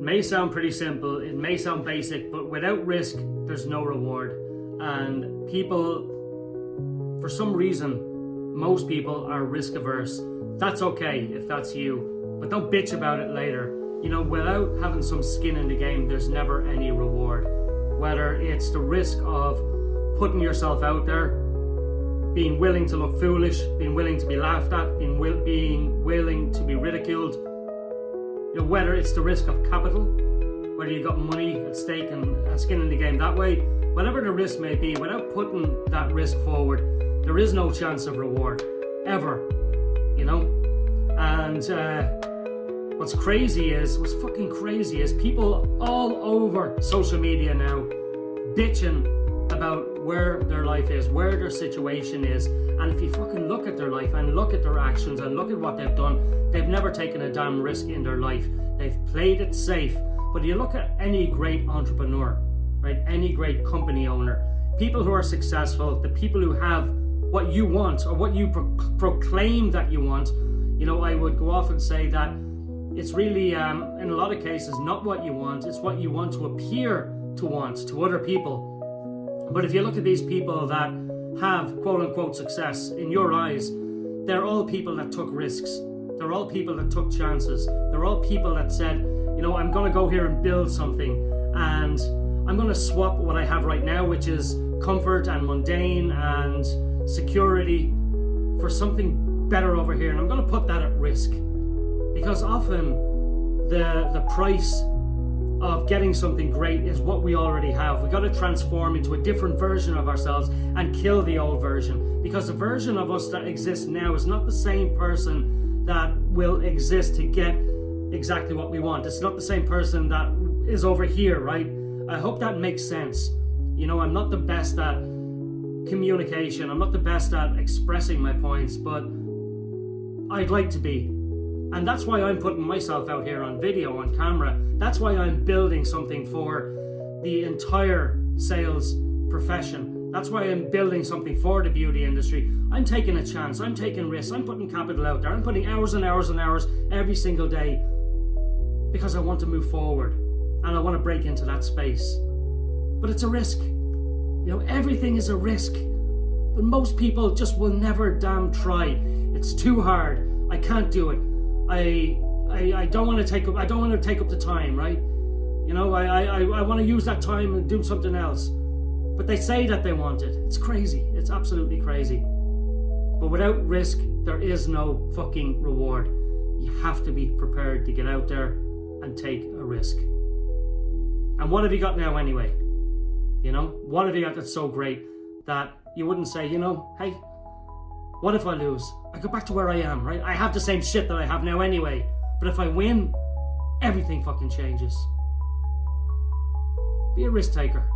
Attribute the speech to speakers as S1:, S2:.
S1: may sound pretty simple, it may sound basic, but without risk, there's no reward. And people, for some reason, most people are risk averse. That's okay if that's you, but don't bitch about it later. You know, without having some skin in the game, there's never any reward. Whether it's the risk of putting yourself out there, being willing to look foolish, being willing to be laughed at, being willing to be ridiculed. You know, whether it's the risk of capital, whether you've got money at stake and skin in the game that way, whatever the risk may be, without putting that risk forward, there is no chance of reward, ever, you know? And what's fucking crazy is people all over social media now bitching about where their life is, where their situation is. And if you fucking look at their life and look at their actions and look at what they've done, they've never taken a damn risk in their life. They've played it safe. But you look at any great entrepreneur, right? Any great company owner, people who are successful, the people who have what you want or what you proclaim that you want, you know, I would go off and say that it's really, in a lot of cases, not what you want, it's what you want to appear to want to other people. But if you look at these people that have quote-unquote success in your eyes, they're all people that took risks. They're all people that took chances. They're all people that said, you know, I'm going to go here and build something, and I'm going to swap what I have right now, which is comfort and mundane and security, for something better over here, and I'm going to put that at risk. Because often the price of getting something great is what we already have. We got to transform into a different version of ourselves and kill the old version, because the version of us that exists now is not the same person that will exist to get exactly what we want. It's not the same person that is over here, right? I hope that makes sense. You know, I'm not the best at communication, I'm not the best at expressing my points, but I'd like to be. And that's why I'm putting myself out here on video, on camera. That's why I'm building something for the entire sales profession. That's why I'm building something for the beauty industry. I'm taking a chance, I'm taking risks, I'm putting capital out there, I'm putting hours and hours and hours every single day, because I want to move forward and I want to break into that space. But it's a risk. You know, everything is a risk. But most people just will never damn try. It's too hard. I can't do it. I don't want to take up the time, right? You know, I want to use that time and do something else. But they say that they want it. It's crazy. It's absolutely crazy. But without risk, there is no fucking reward. You have to be prepared to get out there and take a risk. And what have you got now anyway? You know, what have you got that's so great that you wouldn't say, you know, hey, what if I lose? I go back to where I am, right? I have the same shit that I have now anyway. But if I win, everything fucking changes. Be a risk taker.